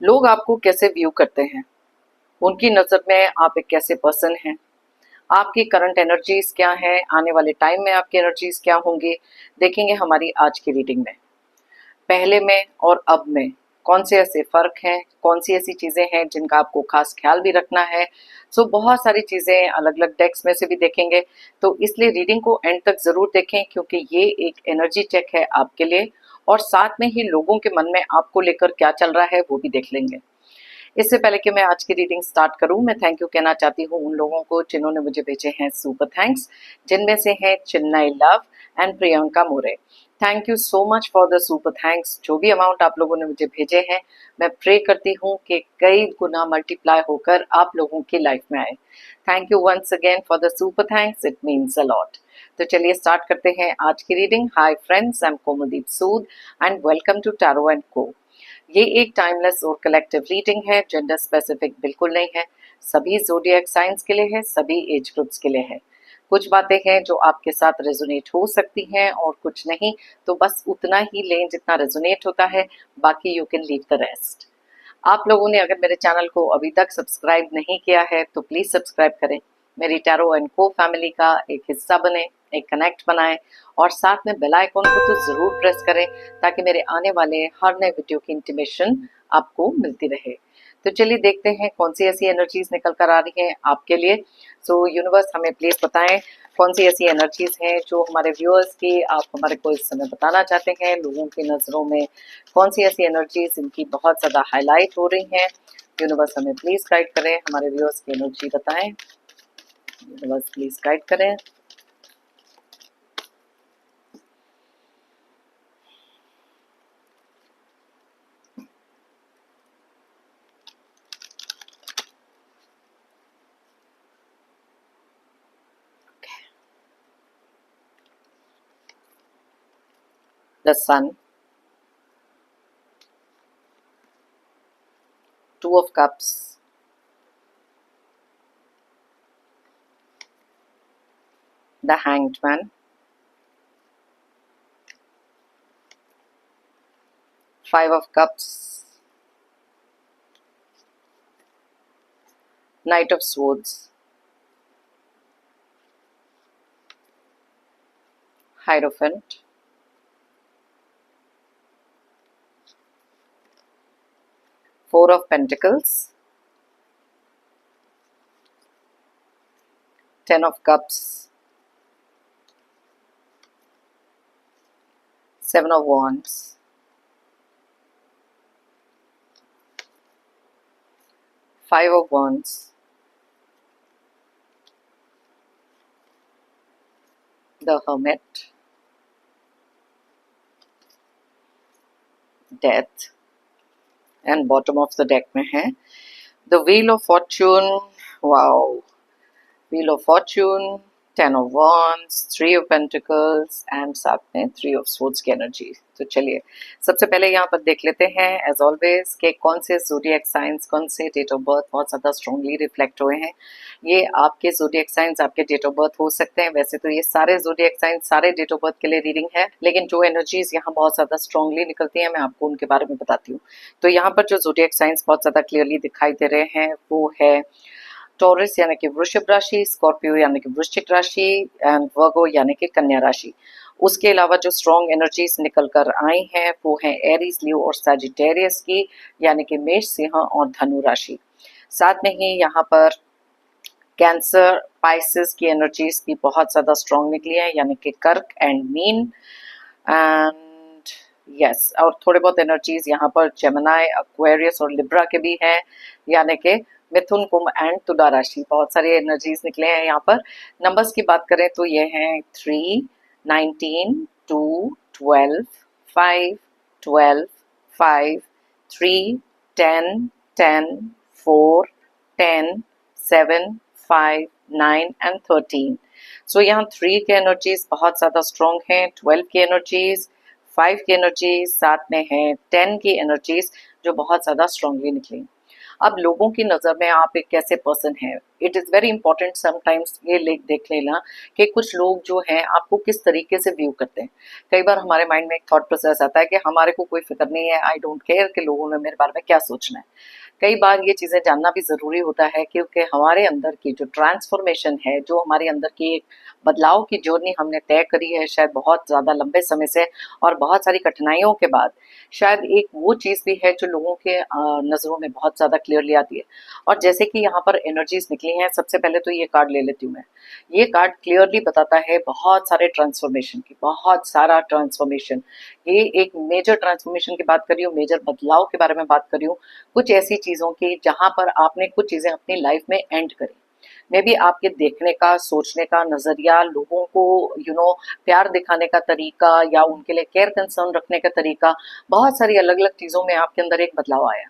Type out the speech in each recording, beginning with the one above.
लोग आपको कैसे व्यू करते हैं, उनकी नज़र में आप एक कैसे पर्सन हैं, आपकी करंट एनर्जीज क्या हैं, आने वाले टाइम में आपकी एनर्जीज क्या होंगी, देखेंगे हमारी आज की रीडिंग में। पहले में और अब में कौन से ऐसे फ़र्क हैं, कौन सी ऐसी चीज़ें हैं जिनका आपको खास ख्याल भी रखना है। सो बहुत सारी चीज़ें अलग अलग डेक्स में से भी देखेंगे, तो इसलिए रीडिंग को एंड तक ज़रूर देखें, क्योंकि ये एक एनर्जी चेक है आपके लिए, और साथ में ही लोगों के मन में आपको लेकर क्या चल रहा है वो भी देख लेंगे। इससे पहले कि मैं आज की रीडिंग स्टार्ट करूं, मैं थैंक यू कहना चाहती हूं उन लोगों को जिन्होंने मुझे भेजे हैं सुपर थैंक्स, जिनमें से हैं Chinmay Lav and Priyanka More. Thank you so much for the super thanks. जो भी अमाउंट आप लोगों ने मुझे भेजे हैं, मैं प्रे करती हूँ कि कई गुना मल्टीप्लाई होकर आप लोगों की लाइफ में आए। Thank you once again for the super thanks, it means a lot. तो चलिए स्टार्ट करते हैं आज की reading. Hi friends, I am Komaldeep Sood and welcome to tarot and co. ये एक टाइमलेस और कलेक्टिव रीडिंग है, जेंडर स्पेसिफिक बिल्कुल नहीं है। सभी ज़ोडिएक साइंस के लिए है, सभी एज ग्रुप्स के लिए है। कुछ बातें हैं जो आपके साथ रेजोनेट हो सकती हैं और कुछ नहीं, तो बस उतना ही लें जितना रेजोनेट होता है, बाकी you can leave the rest. आप लोगों ने अगर मेरे चैनल को अभी तक सब्सक्राइब नहीं किया है तो प्लीज़ सब्सक्राइब करें, मेरी टैरो एंड को फैमिली का एक हिस्सा बने, एक कनेक्ट बनाएं, और साथ में बेल आइकॉन को तो ज़रूर प्रेस करें ताकि मेरे आने वाले हर नए वीडियो की इंटीमेशन आपको मिलती रहे। तो चलिए देखते हैं कौन सी ऐसी एनर्जीज निकल कर आ रही हैं आपके लिए। सो यूनिवर्स हमें प्लीज़ बताएं कौन सी ऐसी एनर्जीज हैं जो हमारे व्यूअर्स की आप हमारे को इस समय बताना चाहते हैं। लोगों की नज़रों में कौन सी ऐसी एनर्जीज इनकी बहुत ज़्यादा हाईलाइट हो रही हैं। यूनिवर्स हमें प्लीज़ गाइड करें, हमारे व्यूअर्स की एनर्जी बताएं। यूनिवर्स प्लीज़ गाइड करें। The Sun, Two of Cups, the Hanged Man, Five of Cups, Knight of Swords, Hierophant, Four of Pentacles, Ten of Cups, Seven of Wands, Five of Wands, the Hermit, Death, and bottom of the deck में है the Wheel of Fortune. Wow, Wheel of Fortune, Ten of Wands, Three of Pentacles and साथ में Three of Swords की energy. तो चलिए सबसे पहले यहाँ पर देख लेते हैं एज ऑलवेज कि कौन से ज़ोडिएक साइंस, कौन से डेट ऑफ बर्थ बहुत ज़्यादा स्ट्रांगली रिफ्लेक्ट हुए हैं। ये आपके ज़ोडिएक साइंस, आपके डेट ऑफ बर्थ हो सकते हैं। वैसे तो ये सारे ज़ोडिएक साइंस, सारे डेट ऑफ बर्थ के लिए रीडिंग है, लेकिन जो एनर्जीज यहाँ बहुत ज़्यादा स्ट्रांगली निकलती हैं मैं आपको उनके बारे में बताती हूँ। तो यहाँ पर जो ज़ोडिएक साइंस बहुत ज़्यादा क्लियरली दिखाई दे रहे हैं वो है टॉरस यानी कि वृषभ राशि, स्कॉर्पियो यानी कि वृश्चिक राशि एंड वर्गो यानी कि कन्या राशि। उसके अलावा जो स्ट्रॉन्ग एनर्जीज निकल कर आई हैं वो हैं एरीज, लियो और सैजिटेरियस की, यानी कि मेष, सिंह और धनु राशि। साथ में ही यहाँ पर कैंसर, पाइसेस की एनर्जीज भी बहुत ज़्यादा स्ट्रॉन्ग निकली है, यानी कि कर्क एंड मीन एंड यस, और थोड़े बहुत एनर्जीज यहाँ पर जेमिनी, एक्वेरियस और लिब्रा के भी हैं, यानी कि मिथुन, कुंभ एंड तुला राशि। बहुत सारे एनर्जीज निकले हैं यहाँ पर। नंबर्स की बात करें तो ये हैं 3, 19, 2, 12, 5, 12, 5, 3, 10, 10, 4, 10, 7, 5, 9 एंड 13। सो यहाँ 3 के एनर्जीज बहुत ज़्यादा स्ट्रॉन्ग हैं, 12 की एनर्जीज, 5 की एनर्जीज, साथ में है 10 की एनर्जीज जो बहुत ज़्यादा स्ट्रॉन्गली निकली। अब लोगों की नज़र में आप एक कैसे पर्सन हैं, it is very important sometimes ये देख लेना कि कुछ लोग जो हैं आपको किस तरीके से व्यू करते हैं। कई बार हमारे माइंड में एक थॉट प्रोसेस आता है कि हमारे को कोई फिक्र नहीं है, आई डोंट केयर कि लोगों ने मेरे बारे में क्या सोचना है। कई बार ये चीज़ें जानना भी ज़रूरी होता है क्योंकि हमारे अंदर की जो ट्रांसफॉर्मेशन है, जो हमारे अंदर की एक बदलाव की जर्नी हमने तय करी है शायद बहुत ज़्यादा लंबे समय से और बहुत सारी कठिनाइयों के बाद, शायद एक वो चीज़ भी है जो लोगों के नज़रों में बहुत ज़्यादा क्लियरली आती है। और जैसे कि यहाँ पर एनर्जीज निकली हैं, सबसे पहले तो ये कार्ड ले लेती हूँ मैं। ये कार्ड क्लियरली बताता है बहुत सारे ट्रांसफॉर्मेशन की, बहुत सारा ट्रांसफॉर्मेशन। ये एक मेजर ट्रांसफॉर्मेशन की बात कर रही हूँ, मेजर बदलाव के बारे में बात कर रही हूँ, कुछ ऐसी चीज़ों की जहाँ पर आपने कुछ चीज़ें अपनी लाइफ में एंड करी। मे बी आपके देखने का, सोचने का नज़रिया, लोगों को प्यार दिखाने का तरीका या उनके लिए केयर कंसर्न रखने का तरीका, बहुत सारी अलग अलग चीज़ों में आपके अंदर एक बदलाव आया,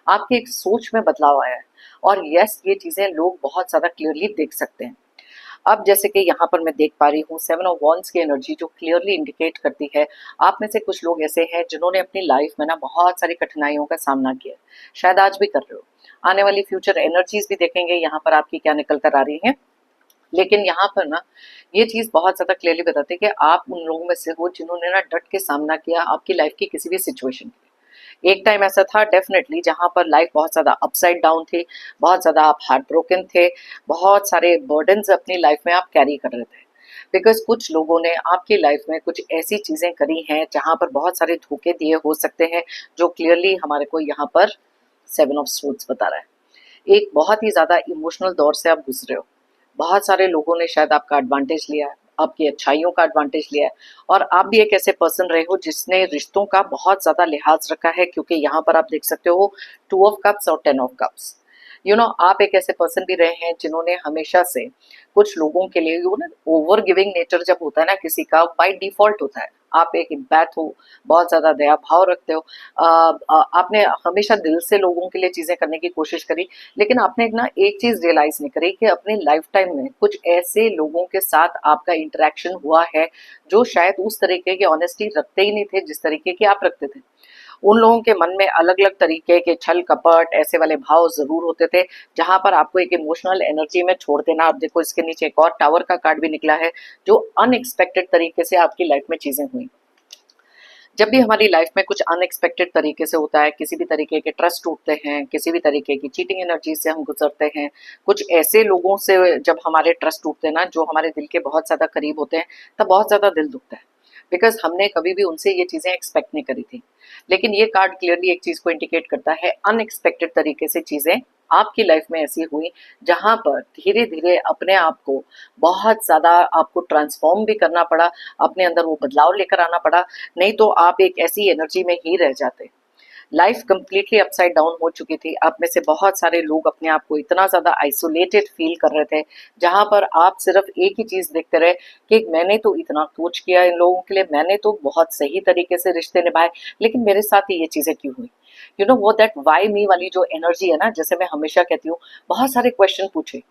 आपकी एक सोच में बदलाव आया है। और यस, ये चीज़ें लोग बहुत ज़्यादा क्लियरली देख सकते हैं। अब जैसे कि यहाँ पर मैं देख पा रही हूँ 7 ऑफ वॉन्ड्स की एनर्जी जो क्लियरली इंडिकेट करती है, आप में से कुछ लोग ऐसे हैं जिन्होंने अपनी लाइफ में ना बहुत सारी कठिनाइयों का सामना किया, शायद आज भी कर रहे हो। आने वाली फ्यूचर एनर्जीज भी देखेंगे यहाँ पर आपकी क्या निकल कर आ रही हैं। लेकिन यहाँ पर ना ये चीज़ बहुत ज़्यादा क्लियरली बताती है कि आप उन लोगों में से हो जिन्होंने ना डट के सामना किया आपकी लाइफ की किसी भी सिचुएशन के। एक टाइम ऐसा था डेफिनेटली जहाँ पर लाइफ बहुत ज़्यादा अपसाइड डाउन थी, बहुत ज़्यादा आप हार्ट ब्रोकन थे, बहुत सारे बर्डन्स अपनी लाइफ में आप कैरी कर रहे थे। बिकॉज कुछ लोगों ने आपकी लाइफ में कुछ ऐसी चीज़ें करी हैं जहाँ पर बहुत सारे धोखे दिए हो सकते हैं, जो क्लियरली हमारे को यहाँ पर 7 ऑफ स्वॉर्ड्स बता रहा है। एक बहुत ही ज़्यादा इमोशनल दौर से आप गुजरे हो, बहुत सारे लोगों ने शायद आपका एडवांटेज लिया है, आपकी अच्छाइयों का एडवांटेज लिया है, और आप भी एक ऐसे पर्सन रहे हो जिसने रिश्तों का बहुत ज़्यादा लिहाज रखा है, क्योंकि यहाँ पर आप देख सकते हो 2 ऑफ कप्स और 10 ऑफ कप्स। आप एक ऐसे पर्सन भी रहे हैं जिन्होंने हमेशा से कुछ लोगों के लिए ओवर गिविंग नेचर जब होता है ना किसी का, बाय डिफॉल्ट होता है। आप एक एम्पैथ हो, बहुत ज़्यादा दया भाव रखते हो। आपने हमेशा दिल से लोगों के लिए चीज़ें करने की कोशिश करी, लेकिन आपने एक चीज़ रियलाइज़ नहीं करी कि अपने लाइफ टाइम में कुछ ऐसे लोगों के साथ आपका इंटरेक्शन हुआ है जो शायद उस तरीके की ऑनेस्टी रखते ही नहीं थे जिस तरीके की आप रखते थे। उन लोगों के मन में अलग अलग तरीके के छल कपट ऐसे वाले भाव जरूर होते थे, जहां पर आपको एक इमोशनल एनर्जी में छोड़ देना। आप देखो इसके नीचे एक और टावर का कार्ड भी निकला है, जो अनएक्सपेक्टेड तरीके से आपकी लाइफ में चीजें हुई। जब भी हमारी लाइफ में कुछ अनएक्सपेक्टेड तरीके से होता है, किसी भी तरीके के ट्रस्ट टूटते हैं, किसी भी तरीके की चीटिंग एनर्जी से हम गुजरते हैं, कुछ ऐसे लोगों से जब हमारे ट्रस्ट टूटते हैं ना जो हमारे दिल के बहुत ज़्यादा करीब होते हैं, तब बहुत ज़्यादा दिल दुखता है, बिकॉज हमने कभी भी उनसे ये चीज़ें एक्सपेक्ट नहीं करी थी। लेकिन ये कार्ड क्लियरली एक चीज़ को इंडिकेट करता है, अनएक्सपेक्टेड तरीके से चीज़ें आपकी लाइफ में ऐसी हुई जहां पर धीरे धीरे अपने आप को बहुत ज़्यादा आपको ट्रांसफॉर्म भी करना पड़ा, अपने अंदर वो बदलाव लेकर आना पड़ा, नहीं तो आप एक ऐसी एनर्जी में ही रह जाते। लाइफ कंप्लीटली अपसाइड डाउन हो चुकी थी। आप में से बहुत सारे लोग अपने आप को इतना ज़्यादा आइसोलेटेड फील कर रहे थे, जहां पर आप सिर्फ एक ही चीज़ देखते रहे कि मैंने तो इतना कुछ किया इन लोगों के लिए, मैंने तो बहुत सही तरीके से रिश्ते निभाए, लेकिन मेरे साथ ही ये चीज़ें क्यों हुई। वो दैट वाई मी वाली जो एनर्जी है ना, जैसे मैं हमेशा कहती हूँ, बहुत सारे क्वेश्चन पूछे।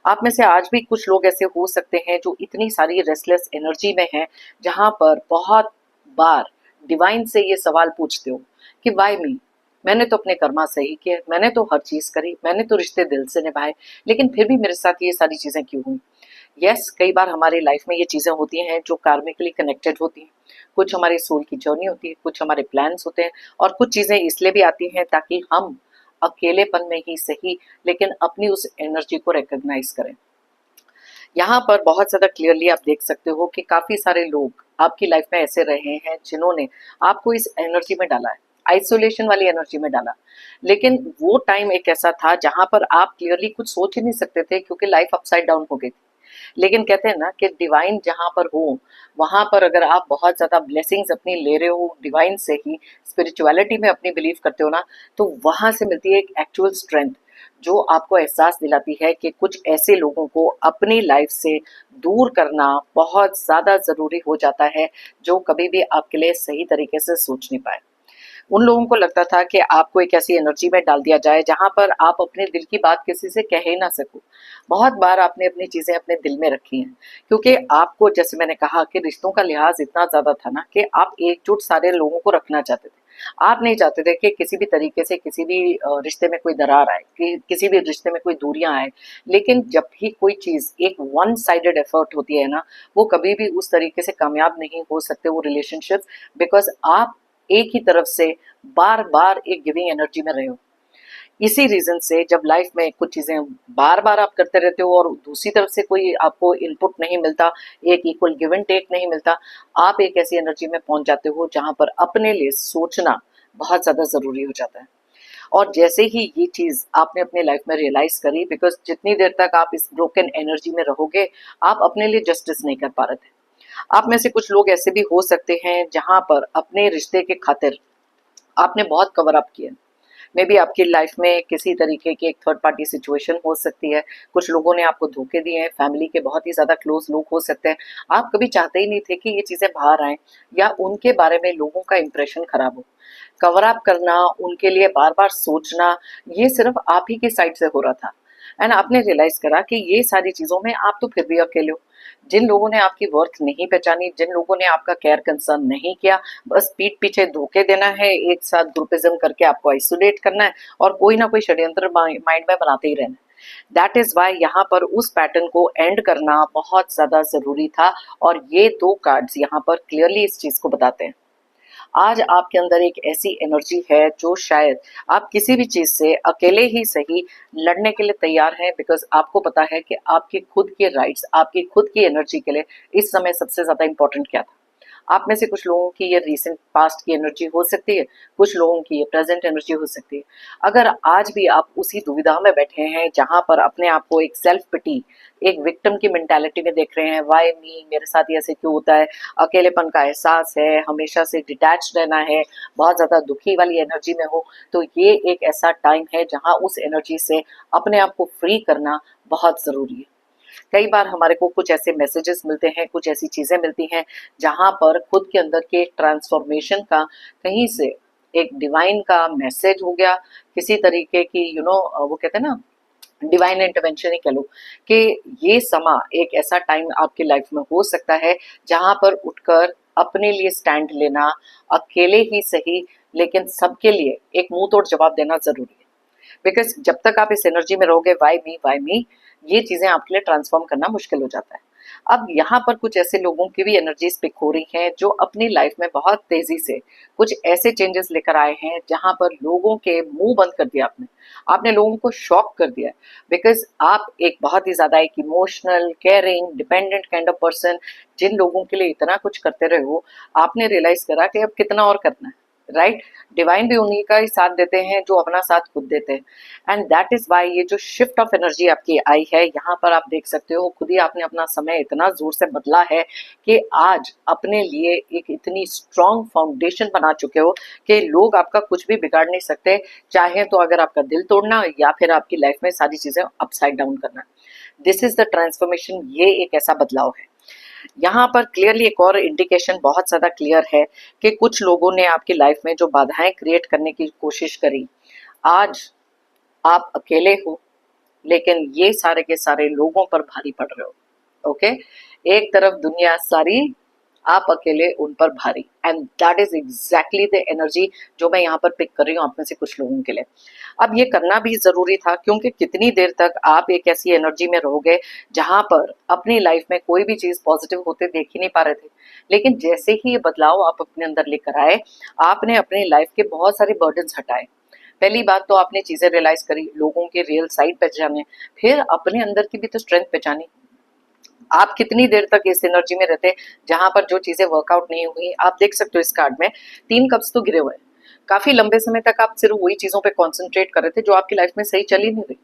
आप में से आज भी कुछ लोग ऐसे हो सकते हैं जो इतनी सारी रेस्टलेस एनर्जी में हैं, जहां पर बहुत बार डिवाइन से ये सवाल पूछते हो कि वाई मी, मैंने तो अपने कर्मा सही किए, मैंने तो हर चीज करी, मैंने तो रिश्ते दिल से निभाए, लेकिन फिर भी मेरे साथ ये सारी चीजें क्यों हुई। यस, कई बार हमारी लाइफ में ये चीजें होती हैं जो कार्मिकली कनेक्टेड होती हैं, कुछ हमारी सोल की जर्नी होती है, कुछ हमारे प्लान्स होते हैं, और कुछ चीजें इसलिए भी आती हैं ताकि हम अकेलेपन में ही सही लेकिन अपनी उस एनर्जी को रिकॉग्नाइज करें। यहाँ पर बहुत ज्यादा क्लियरली आप देख सकते हो कि काफी सारे लोग आपकी लाइफ में ऐसे रहे हैं जिन्होंने आपको इस एनर्जी में डाला है, आइसोलेशन वाली एनर्जी में डाला। लेकिन वो टाइम एक ऐसा था जहां पर आप क्लियरली कुछ सोच ही नहीं सकते थे, क्योंकि लाइफ अपसाइड डाउन हो गई थी। लेकिन कहते हैं ना कि डिवाइन जहां पर हो, वहां पर अगर आप बहुत ज्यादा ब्लेसिंग्स अपनी ले रहे हो डिवाइन से ही, स्पिरिचुअलिटी में अपनी बिलीव करते हो ना, तो वहां से मिलती है एक एक्चुअल स्ट्रेंथ, जो आपको एहसास दिलाती है कि कुछ ऐसे लोगों को अपनी लाइफ से दूर करना बहुत ज्यादा जरूरी हो जाता है, जो कभी भी आपके लिए सही तरीके से सोच नहीं पाए। उन लोगों को लगता था कि आपको एक ऐसी एनर्जी में डाल दिया जाए जहां पर आप अपने दिल की बात किसी से कह ही ना सको। बहुत बार आपने अपनी चीजें अपने दिल में रखी हैं, क्योंकि आपको, जैसे मैंने कहा, कि रिश्तों का लिहाज इतना ज्यादा था ना कि आप एकजुट सारे लोगों को रखना चाहते थे। आप नहीं चाहते थे कि किसी भी तरीके से किसी भी रिश्ते में कोई दरार आए, कि किसी भी रिश्ते में कोई दूरियां आए। लेकिन जब भी कोई चीज एक वन साइडेड एफर्ट होती है ना, वो कभी भी उस तरीके से कामयाब नहीं हो सकते वो रिलेशनशिप, बिकॉज आप एक ही तरफ से बार बार एक गिविंग एनर्जी में रहे हो। इसी रीजन से जब लाइफ में कुछ चीजें बार बार आप करते रहते हो और दूसरी तरफ से कोई आपको इनपुट नहीं मिलता, एक इक्वल गिव एंड टेक नहीं मिलता, आप एक ऐसी एनर्जी में पहुंच जाते हो जहां पर अपने लिए सोचना बहुत ज्यादा जरूरी हो जाता है। और जैसे ही ये चीज आपने अपने लाइफ में रियलाइज करी, बिकॉज जितनी देर तक आप इस ब्रोकन एनर्जी में रहोगे, आप अपने लिए जस्टिस नहीं कर पा रहे थे। आप में से कुछ लोग ऐसे भी हो सकते हैं जहां पर अपने रिश्ते के खातिर आपने बहुत कवर अप किया। मे बी आपकी लाइफ में किसी तरीके की एक थर्ड पार्टी सिचुएशन हो सकती है, कुछ लोगों ने आपको धोखे दिए हैं, फैमिली के बहुत ही ज्यादा क्लोज लोग हो सकते हैं। आप कभी चाहते ही नहीं थे कि ये चीजें बाहर आए या उनके बारे में लोगों का इंप्रेशन खराब हो। कवर अप करना, उनके लिए बार बार सोचना, ये सिर्फ आप ही की साइड से हो रहा था। एंड आपने रियलाइज करा कि ये सारी चीजों में आप तो फिर भी अकेले हो। जिन लोगों ने आपकी वर्थ नहीं पहचानी, जिन लोगों ने आपका केयर कंसर्न नहीं किया, बस पीठ पीछे धोखे देना है, एक साथ ग्रुपिज्म करके आपको आइसोलेट करना है और कोई ना कोई षड्यंत्र माइंड में बनाते ही रहना है। दैट इज वाई यहाँ पर उस पैटर्न को एंड करना बहुत ज्यादा जरूरी था। और ये दो कार्ड्स यहाँ पर क्लियरली इस चीज को बताते हैं। आज आपके अंदर एक ऐसी एनर्जी है जो शायद आप किसी भी चीज से अकेले ही सही लड़ने के लिए तैयार हैं, बिकॉज आपको पता है कि आपके खुद के राइट्स, आपकी खुद की एनर्जी के लिए इस समय सबसे ज्यादा इंपॉर्टेंट क्या था। आप में से कुछ लोगों की ये रीसेंट पास्ट की एनर्जी हो सकती है, कुछ लोगों की ये प्रेजेंट एनर्जी हो सकती है। अगर आज भी आप उसी दुविधा में बैठे हैं जहां पर अपने आप को एक सेल्फ पिटी, एक विक्टिम की मेंटालिटी में देख रहे हैं, वाई मी, मेरे साथ ये ऐसे क्यों होता है, अकेलेपन का एहसास है, हमेशा से डिटैच रहना है, बहुत ज्यादा दुखी वाली एनर्जी में हो, तो ये एक ऐसा टाइम है जहां उस एनर्जी से अपने आप को फ्री करना बहुत जरूरी है। कई बार हमारे को कुछ ऐसे मैसेजेस मिलते हैं, कुछ ऐसी चीजें मिलती हैं जहां पर खुद के अंदर के ट्रांसफॉर्मेशन का कहीं से एक डिवाइन का मैसेज हो गया, किसी तरीके की वो कहते हैं ना, डिवाइन इंटरवेंशन ही कह लो, कि ये समा एक ऐसा टाइम आपकी लाइफ में हो सकता है जहां पर उठकर अपने लिए स्टैंड लेना, अकेले ही सही लेकिन सबके लिए एक मुंह तोड़ जवाब देना जरूरी है। बिकॉज जब तक आप इस एनर्जी में रहोगे वाई मी, ये चीजें आपके लिए ट्रांसफॉर्म करना मुश्किल हो जाता है। अब यहाँ पर कुछ ऐसे लोगों की भी एनर्जीज पिक हो रही हैं जो अपनी लाइफ में बहुत तेजी से कुछ ऐसे चेंजेस लेकर आए हैं जहां पर लोगों के मुंह बंद कर दिया आपने, आपने लोगों को शॉक कर दिया। बिकॉज आप एक बहुत ही ज्यादा एक emotional, caring, dependent kind of person, जिन लोगों के लिए इतना कुछ करते रहे हो, आपने रियलाइज करा कि अब कितना और करना है। राइट, डिवाइन भी उन्हीं का ही साथ देते हैं जो अपना साथ खुद देते हैं। एंड दैट इज वाई ये जो शिफ्ट ऑफ एनर्जी आपकी आई है, यहाँ पर आप देख सकते हो खुद ही आपने अपना समय इतना जोर से बदला है कि आज अपने लिए एक इतनी स्ट्रॉन्ग फाउंडेशन बना चुके हो कि लोग आपका कुछ भी बिगाड़ नहीं सकते, चाहे तो अगर आपका दिल तोड़ना या फिर आपकी लाइफ में सारी चीजें अपसाइड डाउन करना। दिस इज द ट्रांसफॉर्मेशन, ये एक ऐसा बदलाव है। यहाँ पर क्लियरली एक और इंडिकेशन बहुत ज्यादा क्लियर है कि कुछ लोगों ने आपकी लाइफ में जो बाधाएं क्रिएट करने की कोशिश करी, आज आप अकेले हो लेकिन ये सारे के सारे लोगों पर भारी पड़ रहे हो। ओके, एक तरफ दुनिया सारी, आप अकेले उन पर भारी। And that is exactly the energy जो मैं यहाँ पर पिक कर रही हूँ आप में से कुछ लोगों के लिए। अब ये करना भी जरूरी था, क्योंकि कितनी देर तक आप एक ऐसी एनर्जी में रहोगे जहां पर अपनी लाइफ में कोई भी चीज पॉजिटिव होते देख ही नहीं पा रहे थे। लेकिन जैसे ही ये बदलाव आप अपने अंदर लेकर आए, आपने अपनी लाइफ के बहुत सारे बर्डन्स हटाए। पहली बात तो आपने चीजें रियलाइज करी, लोगों के रियल साइड पहचाने, फिर अपने अंदर की भी तो स्ट्रेंथ पहचानी। आप कितनी देर तक इस एनर्जी में रहते जहां पर जो चीजें वर्कआउट नहीं हुई। आप देख सकते हो इस कार्ड में 3 कप्स तो गिरे हुए हैं। काफी लंबे समय तक आप सिर्फ वही चीजों पे कॉन्सेंट्रेट कर रहे थे जो आपकी लाइफ में सही चल ही नहीं रही।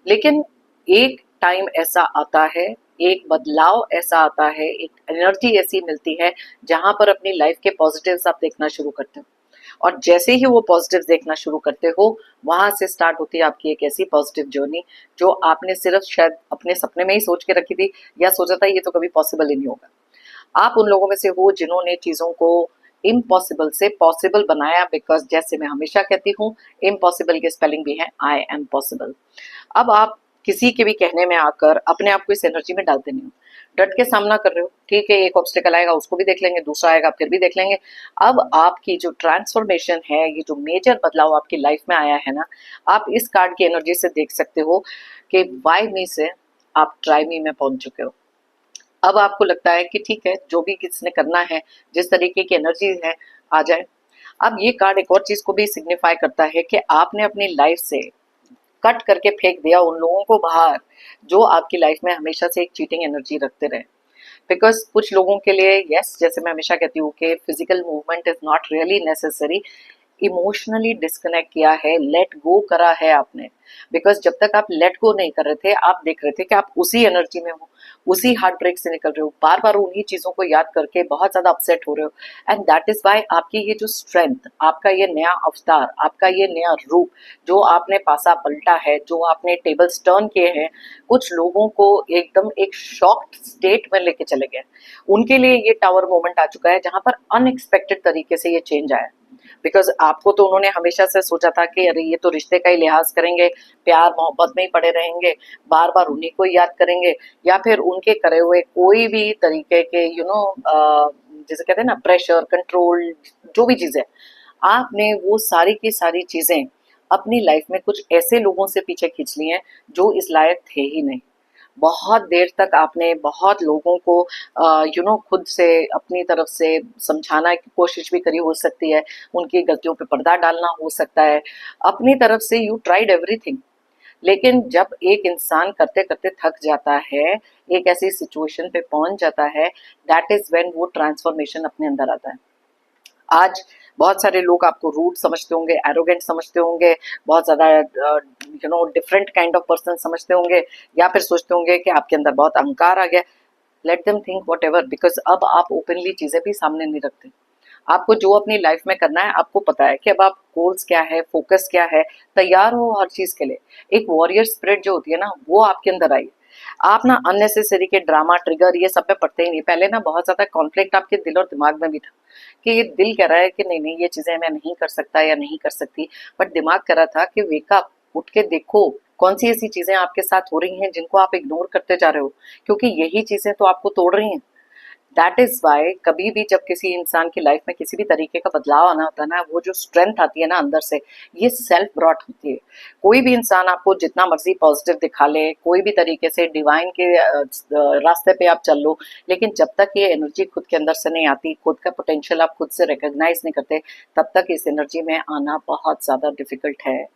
लेकिन एक टाइम ऐसा आता है, एक बदलाव ऐसा आता है, एक एनर्जी ऐसी मिलती है जहां पर अपनी लाइफ के पॉजिटिव्स आप देखना शुरू करते हो। और जैसे ही वो पॉजिटिव देखना शुरू करते हो, वहां से स्टार्ट होती है आपकी एक ऐसी पॉजिटिव जर्नी जो आपने सिर्फ शायद अपने सपने में ही सोच के रखी थी, या सोचा था ये तो कभी पॉसिबल ही नहीं होगा। आप उन लोगों में से हो जिन्होंने चीजों को इम्पॉसिबल से पॉसिबल बनाया, बिकॉज जैसे मैं हमेशा कहती हूँ, इम्पॉसिबल की स्पेलिंग भी है आई एम पॉसिबल। अब आप किसी के भी कहने में आकर अपने आप को इस एनर्जी में डालते नहीं हो। डट के सामना कर रहे हो, ठीक है, एक ऑब्स्टिकल आएगा उसको भी देख लेंगे, दूसरा आएगा फिर भी देख लेंगे। अब आपकी जो ट्रांसफॉर्मेशन है, ये जो मेजर बदलाव आपकी लाइफ में आया है ना, आप इस कार्ड की एनर्जी से देख सकते हो कि वाई मी से आप ट्राई मी में पहुंच चुके हो। अब आपको लगता है कि ठीक है, जो भी किसने करना है, जिस तरीके की एनर्जी है, आ जाए। अब ये कार्ड एक और चीज को भी सिग्निफाई करता है कि आपने अपनी लाइफ से कट करके फेंक दिया उन लोगों को बाहर जो आपकी लाइफ में हमेशा से एक चीटिंग एनर्जी रखते रहे। बिकॉज कुछ लोगों के लिए यस, जैसे मैं हमेशा कहती हूँ कि physical movement is not really necessary, emotionally disconnect किया है, लेट गो करा है आपने। बिकॉज जब तक आप लेट गो नहीं कर रहे थे, आप देख रहे थे कि आप उसी एनर्जी में हो, उसी हार्ट ब्रेक से निकल रहे हो, बार बार उन्हीं चीजों को याद करके बहुत ज्यादा अपसेट हो रहे हो। एंड दैट इज वाई आपकी ये जो स्ट्रेंथ, आपका ये नया अवतार, आपका ये नया रूप जो आपने पासा पलटा है, जो आपने टेबल्स टर्न किए हैं, कुछ लोगों को एकदम एक शॉक्ड स्टेट में लेके चले गए। उनके लिए ये टावर मोमेंट आ चुका है जहां पर अनएक्सपेक्टेड तरीके से ये चेंज आया। बिकॉज आपको तो उन्होंने हमेशा से सोचा था कि अरे ये तो रिश्ते का ही लिहाज करेंगे, प्यार मोहब्बत में ही पड़े रहेंगे, बार बार उन्हीं को याद करेंगे, या फिर उनके करे हुए कोई भी तरीके के जैसे कहते हैं ना, प्रेशर कंट्रोल, जो भी चीजें आपने वो सारी की सारी चीजें अपनी लाइफ में कुछ ऐसे लोगों से पीछे खींच ली हैं जो इस लायक थे ही नहीं। बहुत देर तक आपने बहुत लोगों को खुद से अपनी तरफ से समझाना की कोशिश भी करी, हो सकती है उनकी गलतियों पे पर्दा डालना हो सकता है, अपनी तरफ से यू ट्राइड एवरीथिंग। लेकिन जब एक इंसान करते करते थक जाता है, एक ऐसी सिचुएशन पे पहुंच जाता है, दैट इज व्हेन वो ट्रांसफॉर्मेशन अपने अंदर आता है। आज बहुत सारे लोग आपको रूड समझते होंगे, एरोगेंट समझते होंगे, बहुत ज्यादा डिफरेंट काइंड ऑफ पर्सन समझते होंगे, या फिर सोचते होंगे कि आपके अंदर बहुत अहंकार आ गया। Let them think what ever, because अब आप ओपनली चीजें भी सामने नहीं रखते। आपको जो अपनी लाइफ में करना है, आपको पता है कि अब आप गोल्स क्या है, फोकस क्या है, तैयार हो हर चीज के लिए। एक वॉरियर स्पिरिट जो होती है ना, वो आपके अंदर आई। आप ना अननेसेसरी के ड्रामा ट्रिगर ये सब में पड़ते ही नहीं। पहले ना बहुत ज्यादा कॉन्फ्लिक्ट आपके दिल और दिमाग में भी था कि ये दिल कह रहा है कि नहीं नहीं, ये चीजें मैं नहीं कर सकता या नहीं कर सकती, बट दिमाग कह रहा था कि वेकअप, उठ के देखो कौन सी ऐसी चीजें आपके साथ हो रही हैं जिनको आप इग्नोर करते जा रहे हो, क्योंकि यही चीजें तो आपको तोड़ रही हैं। दैट इज वाई कभी भी जब किसी इंसान की लाइफ में किसी भी तरीके का बदलाव आना होता है ना, वो जो स्ट्रेंथ आती है ना अंदर से, ये सेल्फ ब्रॉट होती है। कोई भी इंसान आपको जितना मर्जी पॉजिटिव दिखा ले, कोई भी तरीके से डिवाइन के रास्ते पे आप चल लो, लेकिन जब तक ये एनर्जी खुद के अंदर से नहीं आती, खुद का पोटेंशियल आप खुद से रिकॉग्नाइज नहीं करते, तब तक इस एनर्जी में आना बहुत ज्यादा डिफिकल्ट है।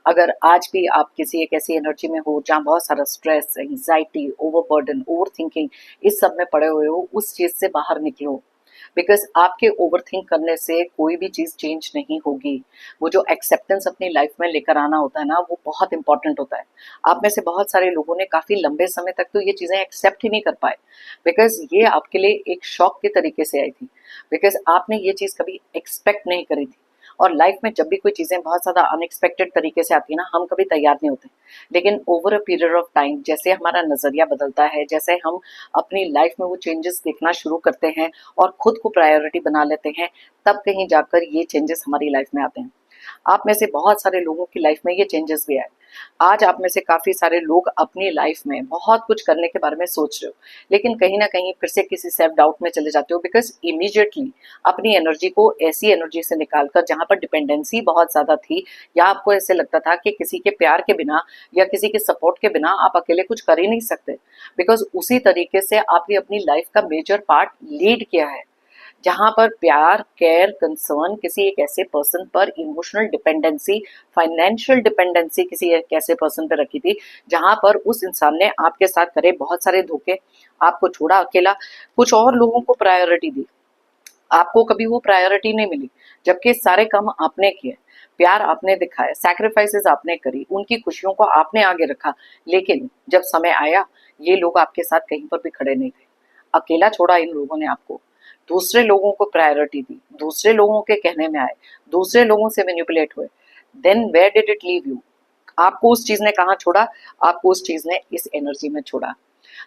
अगर आज भी आप किसी एक ऐसी एनर्जी में हो जहाँ बहुत सारा stress, anxiety, overburden, over thinking, इस सब में पड़े हुए हो, उस चीज से बाहर निकलो। बिकॉज आपके ओवर थिंक करने से कोई भी चीज चेंज नहीं होगी। वो जो एक्सेप्टेंस अपनी लाइफ में लेकर आना होता है ना, वो बहुत इंपॉर्टेंट होता है। आप में से बहुत सारे लोगों ने काफी लंबे समय तक तो ये चीजें एक्सेप्ट ही नहीं कर पाए, बिकॉज ये आपके लिए एक शॉक के तरीके से आई थी, बिकॉज आपने ये चीज कभी एक्सपेक्ट नहीं करी थी। और लाइफ में जब भी कोई चीजें बहुत ज्यादा अनएक्सपेक्टेड तरीके से आती है ना, हम कभी तैयार नहीं होते। लेकिन over a period of time जैसे हमारा नजरिया बदलता है, जैसे हम अपनी लाइफ में वो चेंजेस देखना शुरू करते हैं और खुद को प्रायोरिटी बना लेते हैं, तब कहीं जाकर ये चेंजेस हमारी लाइफ में आते हैं। आप में से बहुत सारे लोगों की लाइफ में ये चेंजेस भी आए। आज आप में से काफी सारे लोग अपनी लाइफ में बहुत कुछ करने के बारे में सोच रहे हो, लेकिन कहीं ना कहीं फिर से किसी सेल्फ डाउट में चले जाते हो, बिकॉज इमीडिएटली अपनी एनर्जी को ऐसी एनर्जी से निकालकर जहां पर डिपेंडेंसी बहुत ज्यादा थी, या आपको ऐसे लगता था कि किसी के प्यार के बिना या किसी के सपोर्ट के बिना आप अकेले कुछ कर ही नहीं सकते, बिकॉज उसी तरीके से आपने अपनी लाइफ का मेजर पार्ट लीड किया है, जहां पर प्यार, केयर, कंसर्न किसी एक ऐसे पर्सन पर, इमोशनल डिपेंडेंसी, फाइनेंशियल डिपेंडेंसी किसी एक ऐसे पर्सन पर रखी थी, जहां पर उस इंसान ने आपके साथ करे बहुत सारे धोखे, आपको छोड़ा अकेला, कुछ और लोगों को प्रायोरिटी दी, आपको कभी वो प्रायोरिटी नहीं मिली, जबकि सारे काम आपने किए, प्यार आपने दिखाया, सैक्रिफाइसेस आपने करी, उनकी खुशियों को आपने आगे रखा। लेकिन जब समय आया, ये लोग आपके साथ कहीं पर भी खड़े नहीं थे, अकेला छोड़ा इन लोगों ने आपको, दूसरे लोगों को प्रायोरिटी दी, दूसरे लोगों के कहने में आए, दूसरे लोगों से मैनिपुलेट हुए। Then where did it leave you? आपको उस चीज ने कहाँ छोड़ा? आपको उस चीज ने इस एनर्जी में छोड़ा।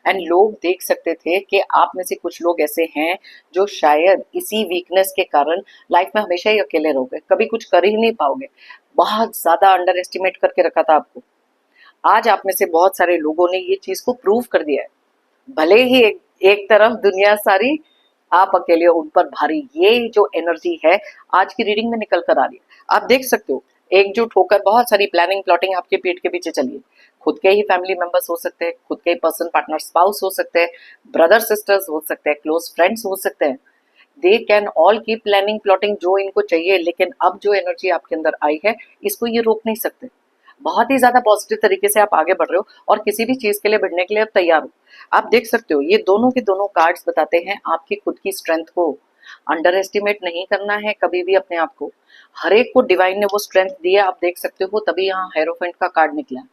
एंड लोग देख सकते थे कि आप में से कुछ लोग ऐसे हैं जो शायद इसी वीकनेस के कारण लाइफ में हमेशा ही अकेले रहोगे, कभी कुछ कर ही नहीं पाओगे, बहुत ज्यादा अंडर एस्टिमेट करके रखा था आपको। आज आप में से बहुत सारे लोगों ने ये चीज को प्रूव कर दिया है। भले ही एक तरफ दुनिया सारी, आप अकेले उन पर भारी, ये जो एनर्जी है आज की रीडिंग में निकल कर आ रही है। आप देख सकते हो एकजुट होकर बहुत सारी प्लानिंग प्लॉटिंग आपके पीठ के पीछे चली है। खुद के ही फैमिली मेंबर्स हो सकते हैं, खुद के ही पर्सन पार्टनर स्पाउस हो सकते हैं, ब्रदर सिस्टर्स हो सकते हैं, क्लोज फ्रेंड्स हो सकते हैं। They can all keep planning plotting जो इनको चाहिए, लेकिन अब जो एनर्जी आपके अंदर आई है इसको ये रोक नहीं सकते। बहुत ही ज्यादा पॉजिटिव तरीके से आप आगे बढ़ रहे हो और किसी भी चीज के लिए बढ़ने के लिए आप तैयार हो। आप देख सकते हो ये दोनों के दोनों कार्ड्स बताते हैं आपकी खुद की स्ट्रेंथ को अंडर एस्टिमेट नहीं करना है कभी भी अपने आप को। हर एक को डिवाइन ने वो स्ट्रेंथ दी है, आप देख सकते हो, तभी यहाँ हेरोफेंट का कार्ड निकला है।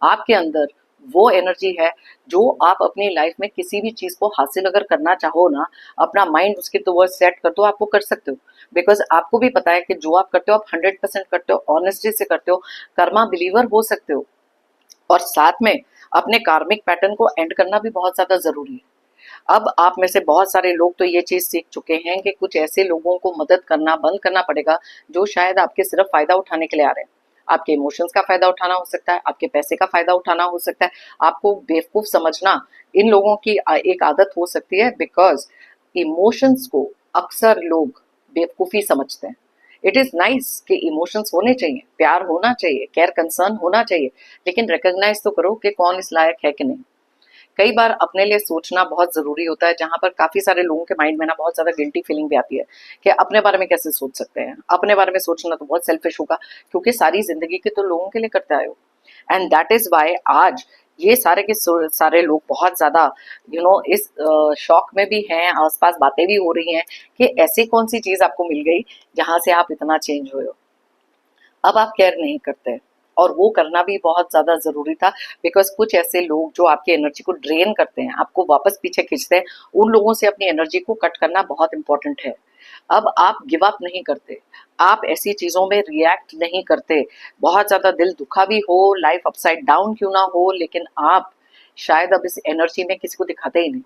आपके अंदर वो एनर्जी है जो आप अपनी लाइफ में किसी भी चीज को हासिल अगर करना चाहो ना, अपना माइंड उसके टुवर्ड्स सेट कर दो, आप वो कर सकते हो। बिकॉज आपको भी पता है कि जो आप करते हो आप 100% करते हो, ऑनेस्टी से करते हो, कर्मा बिलीवर हो सकते हो। और साथ में अपने कार्मिक पैटर्न को एंड करना भी बहुत ज्यादा जरूरी है। अब आप में से बहुत सारे लोग तो ये चीज सीख चुके हैं कि कुछ ऐसे लोगों को मदद करना बंद करना पड़ेगा जो शायद आपके सिर्फ फायदा उठाने के लिए आ रहे हैं। आपके इमोशंस का फायदा उठाना हो सकता है, आपके पैसे का फायदा उठाना हो सकता है, आपको बेवकूफ समझना इन लोगों की एक आदत हो सकती है। बिकॉज इमोशंस को अक्सर लोग बेवकूफी समझते हैं। इट इज नाइस कि इमोशंस होने चाहिए, प्यार होना चाहिए, केयर कंसर्न होना चाहिए, लेकिन रिकॉग्नाइज तो करो कि कौन इस लायक है कि नहीं। कई बार अपने लिए सोचना बहुत जरूरी होता है, जहां पर काफी सारे लोगों के माइंड में ना बहुत ज्यादा गिल्टी फीलिंग भी आती है कि अपने बारे में कैसे सोच सकते हैं, अपने बारे में सोचना तो बहुत सेल्फिश होगा, क्योंकि सारी जिंदगी के तो लोगों के लिए करते आए हो। एंड दैट इज वाई आज ये सारे के सारे लोग बहुत ज्यादा इस शौक में भी हैं, आसपास बातें भी हो रही हैं कि ऐसी कौन सी चीज आपको मिल गई जहां से आप इतना चेंज हुए हो। अब आप केयर नहीं करते, और वो करना भी बहुत ज्यादा जरूरी था। बिकॉज कुछ ऐसे लोग जो आपकी एनर्जी को ड्रेन करते हैं, आपको वापस पीछे खींचते हैं, उन लोगों से अपनी एनर्जी को कट करना बहुत इंपॉर्टेंट है। अब आप गिव अप नहीं करते, आप ऐसी चीजों में रिएक्ट नहीं करते। बहुत ज्यादा दिल दुखा भी हो, लाइफ अपसाइड डाउन क्यों ना हो, लेकिन आप शायद अब इस एनर्जी में किसी को दिखाते ही नहीं।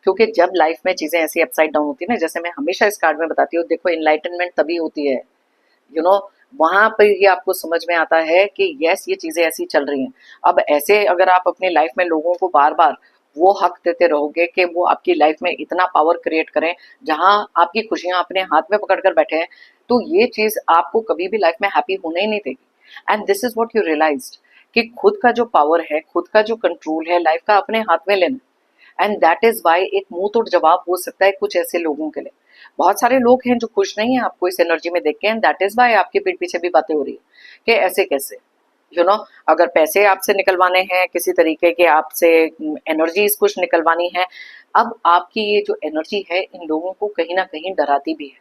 क्योंकि जब लाइफ में चीजें ऐसी अपसाइड डाउन होती है ना, जैसे मैं हमेशा इस कार्ड में बताती हूँ, देखो इनलाइटनमेंट तभी होती है, यू नो वहां पर ये आपको समझ में आता है कि यस ये चीजें ऐसी चल रही हैं। अब ऐसे अगर आप अपनी लाइफ में लोगों को बार बार वो हक देते रहोगे कि वो आपकी लाइफ में इतना पावर क्रिएट करें जहां आपकी खुशियां अपने हाथ में पकड़ कर बैठे हैं, तो ये चीज आपको कभी भी लाइफ में हैप्पी होने ही नहीं देगी। And this is what you realised कि खुद का जो पावर है, खुद का जो कंट्रोल है लाइफ का अपने हाथ में लेना। एंड दैट इज वाई एक मुंह तोड़ जवाब हो सकता है कुछ ऐसे लोगों के लिए। बहुत सारे लोग हैं जो खुश नहीं है आपको इस एनर्जी में देख के, एंड दैट इज वाई आपके पीठ पीछे भी बातें हो रही है कि ऐसे कैसे, अगर पैसे आपसे निकलवाने हैं, किसी तरीके के आपसे एनर्जीज कुछ निकलवानी है। अब आपकी ये जो एनर्जी है इन लोगों को कहीं ना कहीं डराती भी है,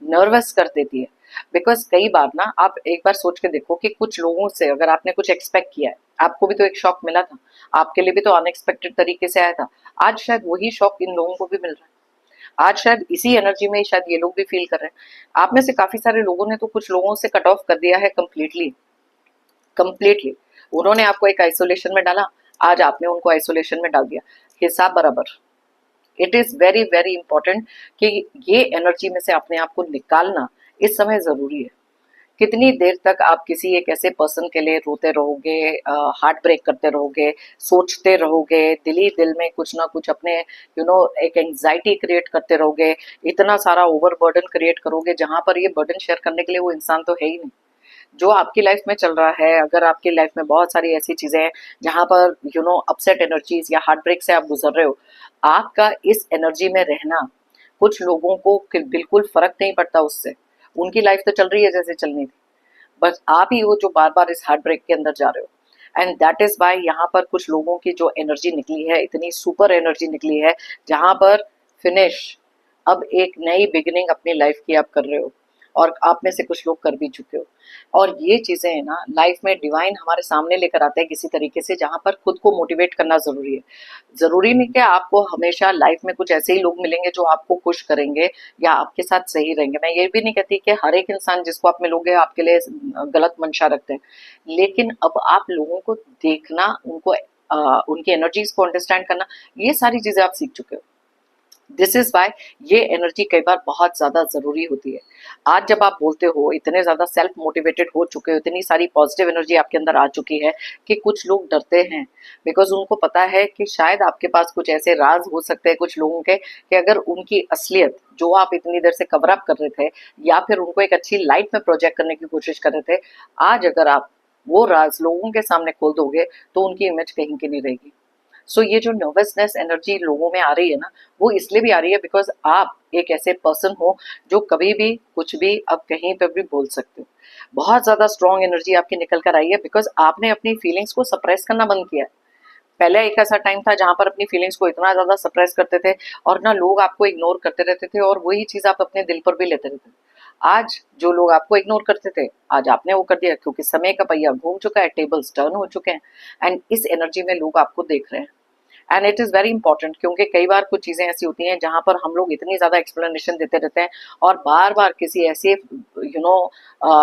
नर्वस कर देती है। बिकॉज कई बार ना आप एक बार सोच के देखो कि कुछ लोगों से अगर आपने कुछ एक्सपेक्ट किया है, आपको भी तो एक शॉक मिला था, आपके लिए भी तो अनएक्सपेक्टेड तरीके से आया था। आज शायद वही शॉक इन लोगों को भी मिल रहा है, आज शायद इसी एनर्जी में शायद ये लोग भी फील कर रहे हैं। आप में से काफी सारे लोगों ने तो कुछ लोगों से कट ऑफ कर दिया है कंप्लीटली। कंप्लीटली उन्होंने आपको एक आइसोलेशन में डाला, आज आपने उनको आइसोलेशन में डाल दिया, हिसाब बराबर। It is very very important कि ये एनर्जी में से अपने आप को निकालना इस समय जरूरी है। कितनी देर तक आप किसी एक ऐसे पर्सन के लिए रोते रहोगे, हार्ट ब्रेक करते रहोगे, सोचते रहोगे, दिल ही दिल में कुछ ना कुछ अपने एक एंजाइटी क्रिएट करते रहोगे, इतना सारा ओवर बर्डन क्रिएट करोगे जहां पर ये बर्डन शेयर करने के लिए वो इंसान तो है ही नहीं। जो आपकी लाइफ में चल रहा है, अगर आपकी लाइफ में बहुत सारी ऐसी चीजें हैं जहां पर अपसेट एनर्जीज या हार्ट ब्रेक से आप गुजर रहे हो, आपका इस एनर्जी में रहना कुछ लोगों को बिल्कुल फर्क नहीं पड़ता उससे। उनकी लाइफ तो चल रही है जैसे चलनी थी, बस आप ही हो जो बार बार इस हार्ट ब्रेक के अंदर जा रहे हो। एंड दैट इज वाई यहाँ पर कुछ लोगों की जो एनर्जी निकली है, इतनी सुपर एनर्जी निकली है, जहां पर फिनिश, अब एक नई बिगिनिंग अपनी लाइफ की आप कर रहे हो, और आप में से कुछ लोग कर भी चुके हो। और ये चीजें है ना लाइफ में डिवाइन हमारे सामने लेकर आते हैं किसी तरीके से, जहां पर खुद को मोटिवेट करना जरूरी है। जरूरी नहीं कि आपको हमेशा लाइफ में कुछ ऐसे ही लोग मिलेंगे जो आपको खुश करेंगे या आपके साथ सही रहेंगे। मैं ये भी नहीं कहती कि हर एक इंसान जिसको आप मिलोगे आपके लिए गलत मंशा रखते हैं, लेकिन अब आप लोगों को देखना, उनको उनकी एनर्जीज को अंडरस्टैंड करना, ये सारी चीजें आप सीख चुके हो। दिस इज वाई ये एनर्जी कई बार बहुत ज्यादा जरूरी होती है। आज जब आप बोलते हो, इतने ज्यादा सेल्फ मोटिवेटेड हो चुके हो, इतनी सारी पॉजिटिव एनर्जी आपके अंदर आ चुकी है कि कुछ लोग डरते हैं, बिकॉज उनको पता है कि शायद आपके पास कुछ ऐसे राज हो सकते हैं कुछ लोगों के, कि अगर उनकी असलियत जो आप इतनी देर से कवर अप कर रहे थे या फिर उनको एक अच्छी लाइट में प्रोजेक्ट करने की कोशिश कर रहे थे, आज अगर आप वो राज लोगों के सामने खोल दोगे तो उनकी इमेज कहीं की नहीं रहेगी। सो ये जो नर्वसनेस एनर्जी लोगों में आ रही है ना, वो इसलिए भी आ रही है बिकॉज आप एक ऐसे पर्सन हो जो कभी भी कुछ भी अब कहीं पे भी बोल सकते हो। बहुत ज्यादा स्ट्रॉन्ग एनर्जी आपकी निकल कर आई है बिकॉज आपने अपनी फीलिंग्स को सप्रेस करना बंद किया है। पहले एक ऐसा टाइम था जहां पर अपनी फीलिंग्स को इतना ज्यादा सप्रेस करते थे और ना लोग आपको इग्नोर करते रहते थे और वही चीज आप अपने दिल पर भी लेते रहते थे। आज जो लोग आपको इग्नोर करते थे, आज आपने वो कर दिया, क्योंकि समय का पहिया घूम चुका है, टेबल्स टर्न हो चुके हैं, एंड इस एनर्जी में लोग आपको देख रहे हैं। And it is very important, क्योंकि कई बार कुछ चीजें ऐसी होती हैं जहां पर हम लोग इतनी ज्यादा एक्सप्लेनेशन देते रहते हैं और बार बार किसी ऐसे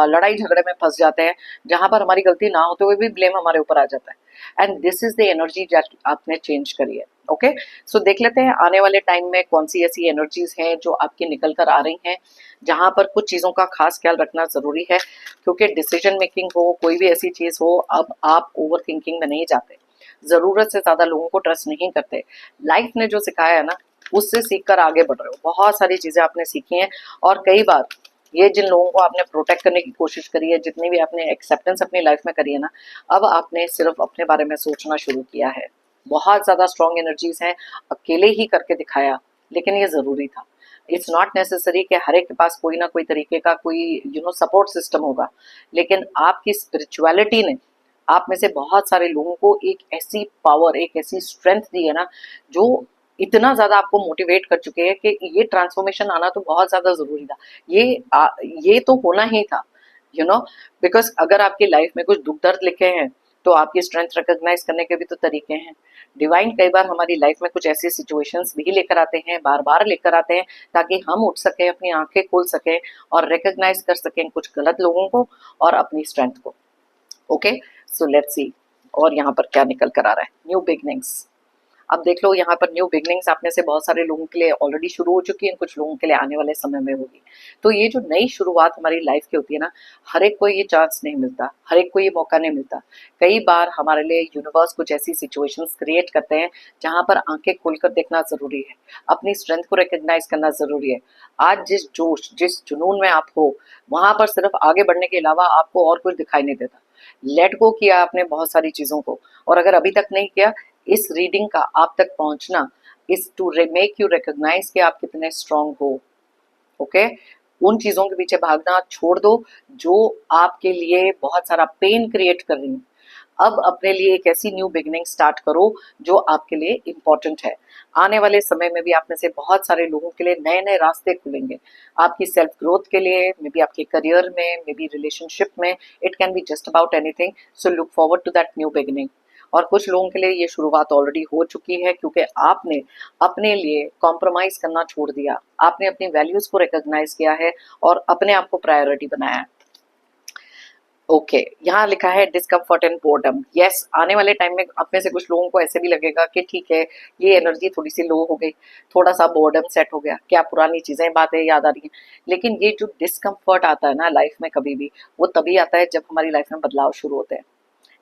लड़ाई झगड़े में फंस जाते हैं जहां पर हमारी गलती ना होते हुए भी ब्लेम हमारे ऊपर आ जाता है। And this is the energy आपने चेंज करी है। ओके, सो देख लेते हैं आने वाले टाइम में कौन सी ऐसी एनर्जीज हैं जो आपकी निकल कर आ रही हैं, जहां पर कुछ चीजों का खास ख्याल रखना जरूरी है, क्योंकि डिसीजन मेकिंग हो, कोई भी ऐसी चीज हो, अब आप ओवर थिंकिंग में नहीं जाते, जरूरत से ज्यादा लोगों को ट्रस्ट नहीं करते। लाइफ ने जो सिखाया है ना, उससे सीखकर आगे बढ़ रहे हो, बहुत सारी चीजें आपने सीखी हैं। और कई बार ये जिन लोगों को आपने प्रोटेक्ट करने की कोशिश करी है, जितनी भी आपने एक्सेप्टेंस अपनी लाइफ में करी है ना, अब आपने सिर्फ अपने बारे में सोचना शुरू किया है। बहुत ज्यादा स्ट्रॉन्ग एनर्जीज हैं, अकेले ही करके दिखाया, लेकिन ये जरूरी था। इट्स नॉट नेसेसरी कि हर एक के पास कोई ना कोई तरीके का कोई सपोर्ट सिस्टम होगा, लेकिन आपकी स्पिरिचुअलिटी ने आप में से बहुत सारे लोगों को एक ऐसी पावर, एक ऐसी स्ट्रेंथ दी है ना, जो इतना ज्यादा आपको मोटिवेट कर चुके हैं कि ये ट्रांसफॉर्मेशन आना तो बहुत ज्यादा जरूरी था। ये तो होना ही था, बिकॉज अगर आपकी लाइफ में कुछ दुख दर्द लिखे हैं तो आपकी स्ट्रेंथ रिकॉग्नाइज करने के भी तो तरीके हैं। डिवाइन कई बार हमारी लाइफ में कुछ ऐसी सिचुएशंस भी लेकर आते हैं, बार बार लेकर आते हैं, ताकि हम उठ सकें, अपनी आंखें खोल सकें और रिकॉग्नाइज कर सकें कुछ गलत लोगों को और अपनी स्ट्रेंथ को। ओके, सो लेट्स सी और यहाँ पर क्या निकल कर आ रहा है। न्यू बिगनिंग्स, अब देख लो यहाँ पर न्यू बिगनिंग्स आप में से बहुत सारे लोगों के लिए ऑलरेडी शुरू हो चुकी है, कुछ लोगों के लिए आने वाले समय में होगी। तो ये जो नई शुरुआत हमारी लाइफ की होती है ना, हर एक को ये चांस नहीं मिलता, हर एक को ये मौका नहीं मिलता। कई बार हमारे लिए यूनिवर्स कुछ ऐसी सिचुएशंस क्रिएट करते हैं जहां पर आंखें खोलकर देखना जरूरी है, अपनी स्ट्रेंथ को रिकॉग्नाइज करना जरूरी है। आज जिस जोश, जिस जुनून में आप हो, वहां पर सिर्फ आगे बढ़ने के अलावा आपको और कुछ दिखाई नहीं देता। लेट गो किया आपने बहुत सारी चीजों को, और अगर अभी तक नहीं किया, इस रीडिंग का आप तक पहुंचना is to make you recognise कि आप कितने स्ट्रांग हो। ओके, उन चीजों के पीछे भागना छोड़ दो जो आपके लिए बहुत सारा पेन क्रिएट कर रही है। अब अपने लिए एक ऐसी न्यू बिगिनिंग स्टार्ट करो जो आपके लिए इंपॉर्टेंट है। आने वाले समय में भी आप में से बहुत सारे लोगों के लिए नए नए रास्ते खुलेंगे, आपकी सेल्फ ग्रोथ के लिए, मे बी आपके करियर में, मे बी रिलेशनशिप में, it can be just about anything. So look forward to that new beginning. और कुछ लोगों के लिए ये शुरुआत ऑलरेडी हो चुकी है, क्योंकि आपने अपने लिए कॉम्प्रोमाइज करना छोड़ दिया, आपने अपनी वैल्यूज को रिकॉग्नाइज किया है और अपने आप को प्रायोरिटी बनाया है। ओके, यहाँ लिखा है डिस्कम्फर्ट एंड बोर्डम। यस, आने वाले टाइम में आप में से कुछ लोगों को ऐसे भी लगेगा कि ठीक है, ये एनर्जी थोड़ी सी लो हो गई, थोड़ा सा बोर्डम सेट हो गया, क्या पुरानी चीजें बातें याद आ रही हैं। लेकिन ये जो डिस्कम्फर्ट आता है ना लाइफ में, कभी भी वो तभी आता है जब हमारी लाइफ में बदलाव शुरू होते हैं।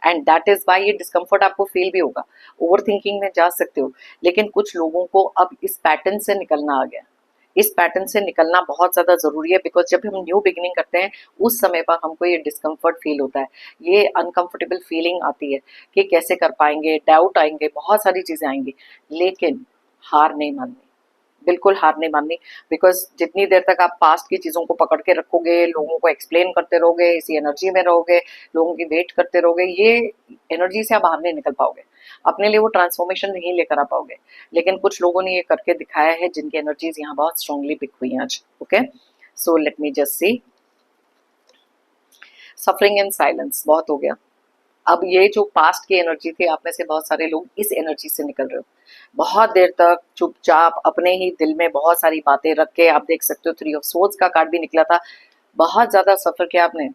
एंड दैट इज वाई ये डिस्कम्फर्ट आपको फील भी होगा, ओवर थिंकिंग में जा सकते हो। लेकिन कुछ लोगों को अब इस पैटर्न से निकलना आ गया, इस पैटर्न से निकलना बहुत ज्यादा जरूरी है, बिकॉज जब हम न्यू बिगिनिंग करते हैं उस समय पर हमको ये डिस्कम्फर्ट फील होता है, ये अनकंफर्टेबल फीलिंग आती है कि कैसे कर पाएंगे, डाउट आएंगे, बहुत सारी चीजें आएंगी। लेकिन हार नहीं माननी, बिल्कुल हार नहीं माननी, बिकॉज जितनी देर तक आप पास्ट की चीजों को पकड़ के रखोगे, लोगों को एक्सप्लेन करते रहोगे, इसी एनर्जी में रहोगे, लोगों की वेट करते रहोगे, ये एनर्जी से आप बाहर नहीं निकल पाओगे, अपने लिए वो ट्रांसफॉर्मेशन नहीं लेकर आ पाओगे। लेकिन कुछ लोगों ने ये करके दिखाया है जिनकी एनर्जीज यहाँ बहुत स्ट्रांगली पिक हुई हैं आज। Okay, so let me just see. Suffering in silence, बहुत हो गया। अब ये जो पास्ट की एनर्जी थी, आप में से बहुत सारे लोग इस एनर्जी से निकल रहे हो। बहुत देर तक चुपचाप अपने ही दिल में बहुत सारी बातें रख के, आप देख सकते हो 3 ऑफ सोर्ड्स का कार्ड भी निकला था। बहुत ज्यादा सफर किया आपने,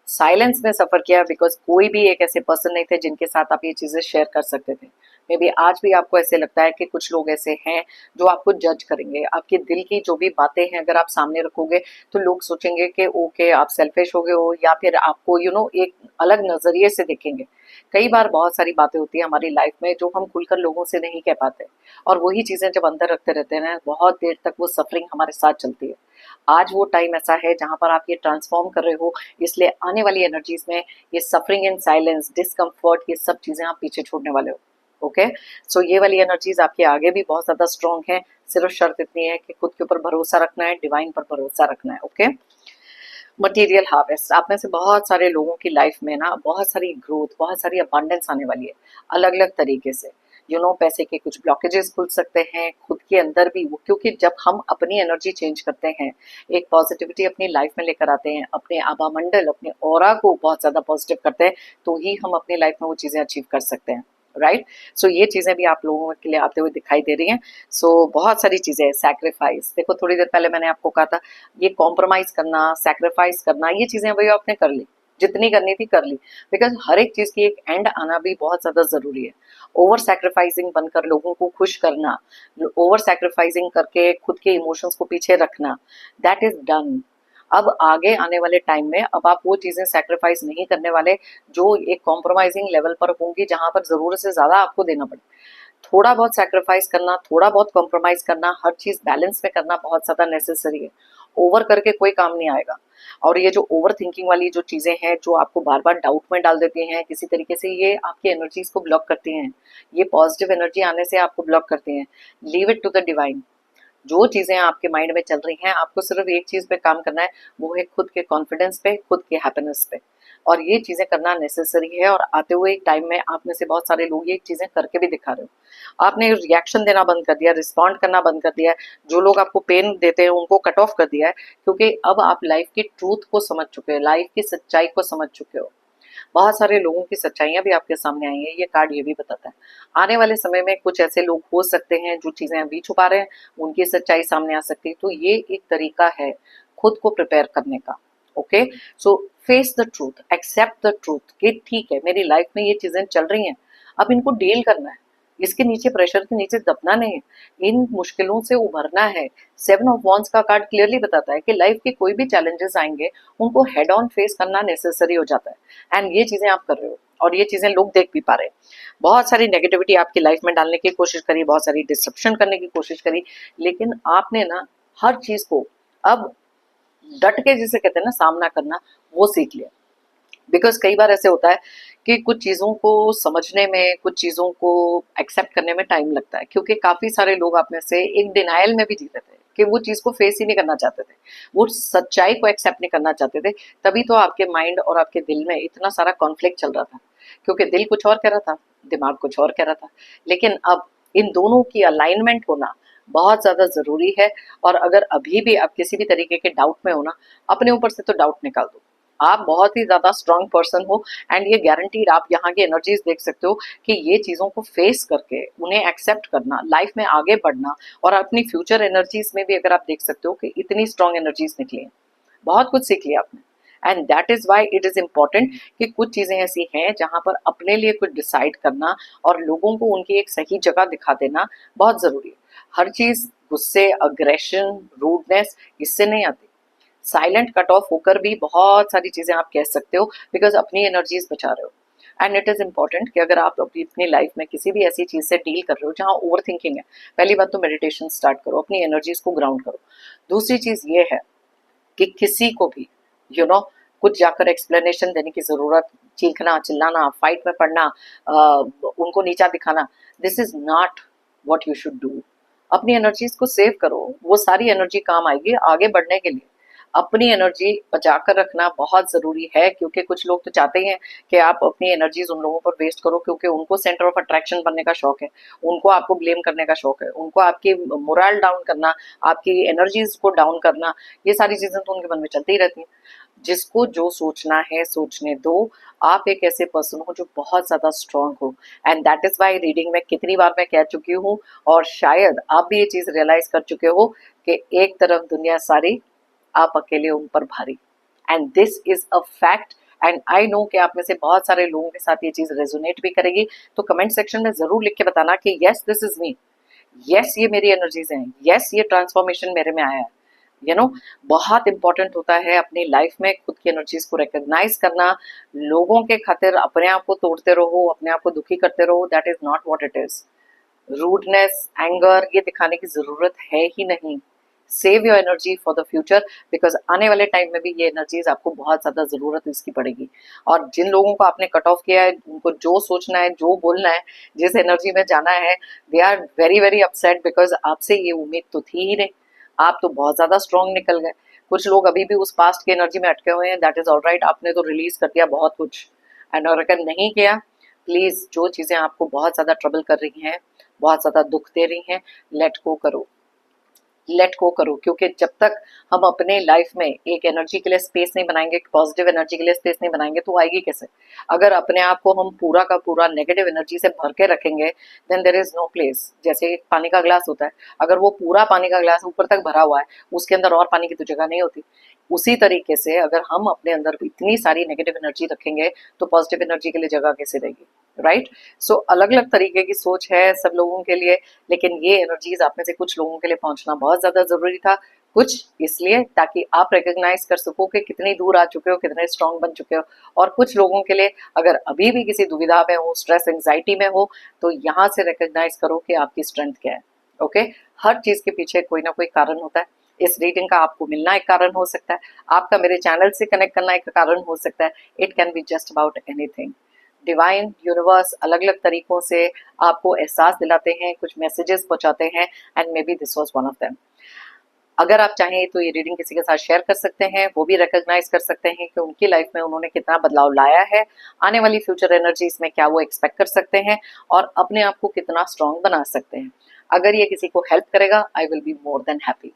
साइलेंस में सफर किया, बिकॉज कोई भी एक ऐसे पर्सन नहीं थे जिनके साथ आप ये चीजें शेयर कर सकते थे। मे बी आज भी आपको ऐसे लगता है कि कुछ लोग ऐसे हैं जो आपको जज करेंगे, आपके दिल की जो भी बातें हैं अगर आप सामने रखोगे तो लोग सोचेंगे कि ओके आप सेल्फिश हो गए हो, या फिर आपको एक अलग नजरिए से देखेंगे। कई बार बहुत सारी बातें होती है हमारी लाइफ में जो हम खुलकर लोगों से नहीं कह पाते, और वही चीजें जब अंदर रखते रहते हैं ना, बहुत देर तक वो सफरिंग हमारे साथ चलती है। आज वो टाइम ऐसा है जहां पर आप ये ट्रांसफॉर्म कर रहे हो, इसलिए आने वाली एनर्जीज में ये सफरिंग इन साइलेंस, डिस्कम्फर्ट, ये सब चीजें आप पीछे छोड़ने वाले हो। ओके, सो ये वाली एनर्जीज आपके आगे भी बहुत ज्यादा स्ट्रांग है। सिर्फ शर्त इतनी है कि खुद के ऊपर भरोसा रखना है, डिवाइन पर भरोसा रखना है। ओके, मटेरियल हार्वेस्ट, आप में से बहुत सारे लोगों की लाइफ में ना बहुत सारी ग्रोथ, बहुत सारी अबांडेंस आने वाली है अलग अलग तरीके से। पैसे के कुछ ब्लॉकेजेस खुल सकते हैं खुद के अंदर भी वो, क्योंकि जब हम अपनी एनर्जी चेंज करते हैं, एक पॉजिटिविटी अपनी लाइफ में लेकर आते हैं, अपने आभा मंडल, अपने ऑरा को बहुत ज्यादा पॉजिटिव करते हैं, तो ही हम अपनी लाइफ में वो चीजें अचीव कर सकते हैं। राइट, सो ये चीजें भी आप लोगों के लिए आते हुए दिखाई दे रही हैं। सो बहुत सारी चीजें, सैक्रिफाइस, देखो थोड़ी देर पहले मैंने आपको कहा था ये कॉम्प्रोमाइज करना, सैक्रिफाइस करना, ये चीजें अभी आपने कर ली, जितनी करनी थी कर ली, बिकॉज हर एक चीज की एक एंड आना भी बहुत ज्यादा जरूरी है। ओवर सैक्रिफाइसिंग बनकर लोगों को खुश करना, ओवर सैक्रिफाइसिंग करके खुद के इमोशंस को पीछे रखना, दैट इज डन। अब आगे आने वाले टाइम में अब आप वो चीजें सैक्रिफाइस नहीं करने वाले जो एक कॉम्प्रोमाइजिंग लेवल पर होंगी, जहां पर जरूरत से ज्यादा आपको देना पड़े। थोड़ा बहुत सैक्रिफाइस करना, थोड़ा बहुत कॉम्प्रोमाइज करना, हर चीज बैलेंस में करना बहुत ज्यादा नेसेसरी है। ओवर करके कोई काम नहीं आएगा। और ये जो ओवर थिंकिंग वाली जो चीजें हैं जो आपको बार बार डाउट में डाल देती हैं किसी तरीके से, ये आपकी एनर्जीज को ब्लॉक करती हैं, ये पॉजिटिव एनर्जी आने से आपको ब्लॉक करती हैं। Leave it to the divine. जो चीजें आपके माइंड में चल रही हैं, आपको सिर्फ एक चीज पे काम करना है, वो है खुद के कॉन्फिडेंस पे, खुद के हैप्पीनेस पे। और ये चीजें करना नेसेसरी है। और आते हुए एक टाइम में आप में से बहुत सारे लोग ये चीजें करके भी दिखा रहे हो। आपने रिएक्शन देना बंद कर दिया, रिस्पॉन्ड करना बंद कर दिया है, जो लोग आपको पेन देते हैं उनको कट ऑफ कर दिया है, क्योंकि अब आप लाइफ की ट्रूथ को समझ चुके हो, लाइफ की सच्चाई को समझ चुके हो। बहुत सारे लोगों की सच्चाइयां भी आपके सामने आई हैं, ये कार्ड ये भी बताता है। आने वाले समय में कुछ ऐसे लोग हो सकते हैं जो चीजें अभी छुपा रहे हैं, उनकी सच्चाई सामने आ सकती है। तो ये एक तरीका है खुद को प्रिपेयर करने का। Okay, so face the truth, accept the truth कि ठीक है मेरी लाइफ में ये चीजें चल रही हैं, अब इनको डील करना है, इसके नीचे, प्रेशर के नीचे दबना नहीं है, इन मुश्किलों से उभरना है। 7 ऑफ वॉन्ड्स का कार्ड क्लियरली बताता है कि लाइफ के कोई भी चैलेंजेस आएंगे उनको हेड ऑन फेस करना नेसेसरी हो जाता है। एंड ये चीजें आप कर रहे हो और ये चीजें लोग देख भी पा रहे हैं। बहुत सारी नेगेटिविटी आपकी लाइफ में डालने की कोशिश करी, बहुत सारी डिस्ट्रप्शन करने की कोशिश करी, लेकिन आपने ना हर चीज को अब डट के, जिसे कहते हैं ना, सामना करना, वो सीख लिया। बिकॉज कई बार ऐसे होता है कि कुछ चीज़ों को समझने में, कुछ चीज़ों को एक्सेप्ट करने में टाइम लगता है, क्योंकि काफ़ी सारे लोग आप में से एक डिनायल में भी जीते थे कि वो चीज़ को फेस ही नहीं करना चाहते थे, वो सच्चाई को एक्सेप्ट नहीं करना चाहते थे। तभी तो आपके माइंड और आपके दिल में इतना सारा कॉन्फ्लिक्ट चल रहा था, क्योंकि दिल कुछ और कह रहा था, दिमाग कुछ और कह रहा था। लेकिन अब इन दोनों की अलाइनमेंट होना बहुत ज़्यादा ज़रूरी है। और अगर अभी भी आप किसी भी तरीके के डाउट में हो ना, अपने ऊपर से तो डाउट निकाल दो। आप बहुत ही ज्यादा स्ट्रांग पर्सन हो, एंड ये गारंटीड आप यहाँ की एनर्जीज देख सकते हो कि ये चीजों को फेस करके उन्हें एक्सेप्ट करना, लाइफ में आगे बढ़ना, और अपनी फ्यूचर एनर्जीज में भी अगर आप देख सकते हो कि इतनी स्ट्रांग एनर्जीज निकली हैं, बहुत कुछ सीख लिया आपने। And that is why it is important कि कुछ चीजें ऐसी हैं जहां पर अपने लिए कुछ डिसाइड करना और लोगों को उनकी एक सही जगह दिखा देना बहुत जरूरी है। हर चीज गुस्से, अग्रेशन, रूडनेस, इससे नहीं आती। साइलेंट कट ऑफ होकर भी बहुत सारी चीजें आप कह सकते हो, बिकॉज अपनी एनर्जीज बचा रहे हो। एंड इट इज इंपॉर्टेंट कि अगर आप अपनी लाइफ में किसी भी ऐसी चीज से डील कर रहे हो जहां ओवर थिंकिंग है, पहली बात तो मेडिटेशन स्टार्ट करो, अपनी एनर्जीज को ग्राउंड करो। दूसरी चीज ये है कि किसी को भी कुछ जाकर एक्सप्लेनेशन देने की जरूरत, चीखना, चिल्लाना, फाइट में पड़ना, उनको नीचा दिखाना, this is not what you should do. अपनी एनर्जीज को सेव करो, वो सारी एनर्जी काम आएगी आगे बढ़ने के लिए। अपनी एनर्जी बचा कर रखना बहुत जरूरी है, क्योंकि कुछ लोग तो चाहते ही हैं कि आप अपनी एनर्जीज उन लोगों पर वेस्ट करो, क्योंकि उनको सेंटर ऑफ अट्रैक्शन बनने का शौक है, उनको आपको ब्लेम करने का शौक है, उनको आपकी मोरल डाउन करना, आपकी एनर्जीज को डाउन करना, ये सारी चीजें तो उनके मन में चलती ही रहती हैं। जिसको जो सोचना है सोचने दो। आप एक ऐसे पर्सन हो जो बहुत ज्यादा स्ट्रांग हो, and that is why reading में कितनी बार मैं कह चुकी हूँ, और शायद आप भी ये चीज रियलाइज कर चुके हो कि एक तरफ दुनिया सारी, आप अकेले उन पर भारी। And this is a fact, and I know कि आप में से बहुत सारे लोगों के साथ ये चीज रेजोनेट भी करेगी। तो कमेंट सेक्शन में जरूर लिख के बताना कि yes this is me, yes ये मेरी एनर्जीज हैं, यस ये ट्रांसफॉर्मेशन मेरे में आया है। यू नो, बहुत इंपॉर्टेंट होता है अपनी लाइफ में खुद की एनर्जीज को रिकॉग्नाइज करना। लोगों के खातिर अपने आप को तोड़ते रहो, अपने आप को दुखी करते रहो, that is not what it is. Rudeness, anger ये दिखाने की जरूरत है ही नहीं। Save your energy for the future, because आने वाले टाइम में भी ये एनर्जीज आपको बहुत ज्यादा जरूरत इसकी पड़ेगी। और जिन लोगों को आपने कट ऑफ किया है, उनको जो सोचना है, जो बोलना है, जिस एनर्जी में जाना है, they are very very upset, because आपसे ये उम्मीद तो थी ही नहीं। आप तो बहुत ज्यादा स्ट्रांग निकल गए। कुछ लोग अभी भी उस पास्ट की एनर्जी में अटके हुए हैं, दैट इज ऑलराइट, आपने तो रिलीज कर दिया बहुत कुछ। एंड अगर नहीं किया, प्लीज जो चीजें आपको बहुत ज्यादा ट्रबल कर रही हैं, बहुत ज्यादा दुख दे रही हैं, लेट गो करो, लेट गो करो। क्योंकि जब तक हम अपने लाइफ में एक एनर्जी के लिए स्पेस नहीं बनाएंगे, पॉजिटिव एनर्जी के लिए स्पेस नहीं बनाएंगे, तो आएगी कैसे? अगर अपने आप को हम पूरा का पूरा नेगेटिव एनर्जी से भर के रखेंगे, then there is no place. जैसे एक पानी का ग्लास होता है, अगर वो पूरा पानी का ग्लास ऊपर तक भरा हुआ है, उसके अंदर और पानी की तो जगह नहीं होती। उसी तरीके से अगर हम अपने अंदर इतनी सारी नेगेटिव एनर्जी रखेंगे, तो पॉजिटिव एनर्जी के लिए जगह कैसे रहेगी, राइट? सो अलग अलग तरीके की सोच है सब लोगों के लिए, लेकिन ये एनर्जीज आप में से कुछ लोगों के लिए पहुंचना बहुत ज्यादा जरूरी था। कुछ इसलिए ताकि आप रिकॉग्नाइज कर सको कि कितनी दूर आ चुके हो, कितने स्ट्रांग बन चुके हो। और कुछ लोगों के लिए अगर अभी भी किसी दुविधा में हो, स्ट्रेस एंजाइटी में हो, तो यहाँ से रिकॉग्नाइज करो कि आपकी स्ट्रेंथ क्या है। ओके, हर चीज के पीछे कोई ना कोई कारण होता है। इस रीडिंग का आपको मिलना एक कारण हो सकता है, आपका मेरे चैनल से कनेक्ट करना एक कारण हो सकता है। It can be just about anything. Divine universe अलग अलग तरीकों से आपको एहसास दिलाते हैं, कुछ मैसेजेस पहुंचाते हैं, and may be this was one of them. अगर आप चाहें तो ये रीडिंग किसी के साथ शेयर कर सकते हैं, वो भी रिकॉग्नाइज कर सकते हैं कि उनकी लाइफ में उन्होंने कितना बदलाव लाया है, आने वाली फ्यूचर एनर्जीज में क्या वो एक्सपेक्ट कर सकते हैं, और अपने आप को कितना स्ट्रांग बना सकते हैं। अगर ये किसी को हेल्प करेगा, I will be more than happy.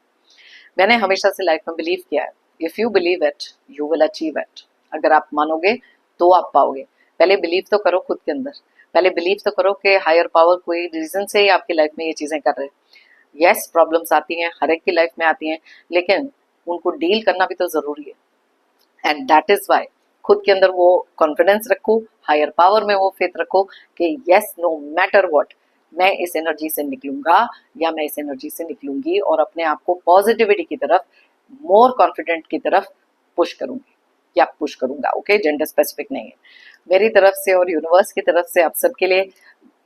मैंने हमेशा से लाइफ में बिलीव किया है, if you believe it you will achieve it. अगर आप मानोगे तो आप पाओगे। पहले बिलीव तो करो खुद के अंदर, पहले बिलीव तो करो कि हायर पावर कोई रीजन से ही आपकी लाइफ में ये चीजें कर रहे हैं। यस, प्रॉब्लम्स आती हैं, हर एक की लाइफ में आती हैं, लेकिन उनको डील करना भी तो जरूरी है। एंड दैट इज वाई खुद के अंदर वो कॉन्फिडेंस रखो, हायर पावर में वो फेथ रखो कि यस, नो मैटर व्हाट, मैं इस एनर्जी से निकलूंगा या मैं इस एनर्जी से निकलूंगी, और अपने आप को पॉजिटिविटी की तरफ, मोर कॉन्फिडेंट की तरफ पुश करूंगी या पुश करूंगा। ओके, जेंडर स्पेसिफिक नहीं है। मेरी तरफ से और यूनिवर्स की तरफ से आप सबके लिए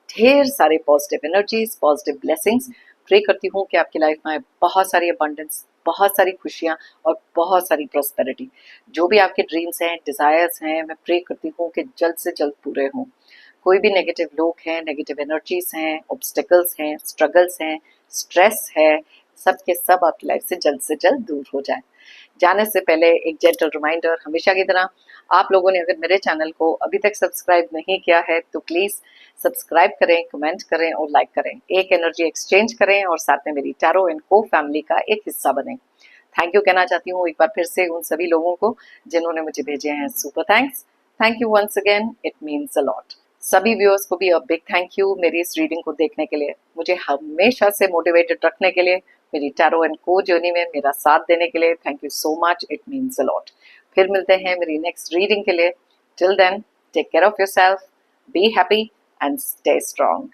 ढेर सारे positive energies, positive blessings. Pray करती हूँ कि आपकी लाइफ में बहुत सारी अबंडेंस, बहुत सारी खुशियाँ और बहुत सारी प्रॉस्पेरिटी। जो भी आपके ड्रीम्स हैं, डिजायर्स हैं, मैं प्रे करती हूँ कि जल्द से जल्द पूरे हों। कोई भी नेगेटिव लोग हैं, नेगेटिव एनर्जीज हैं, ऑब्स्टिकल्स हैं, स्ट्रगल्स हैं, स्ट्रेस है, सब के सब आपकी लाइफ से जल्द दूर हो जाए। जाने से पहले एक जेंटल रिमाइंडर, हमेशा की तरह, आप लोगों ने अगर मेरे चैनल को अभी तक सब्सक्राइब नहीं किया है तो प्लीज सब्सक्राइब करें, कमेंट करें और लाइक करें। एक एनर्जी एक्सचेंज करें और साथ में मेरी टैरो एंड को फैमिली का एक हिस्सा बने। थैंक यू कहना चाहती हूँ एक बार फिर से उन सभी लोगों को जिन्होंने मुझे भेजे हैं super thanks. Thank you once again, it means a lot. सभी व्यूअर्स को भी अ बिग थैंक यू मेरी इस रीडिंग को देखने के लिए, मुझे हमेशा से मोटिवेटेड रखने के लिए, मेरी टैरो एंड को जर्नी में मेरा साथ देने के लिए। Thank you so much, it means a lot. फिर मिलते हैं मेरी नेक्स्ट रीडिंग के लिए। Till then, take care of yourself, be happy and stay strong.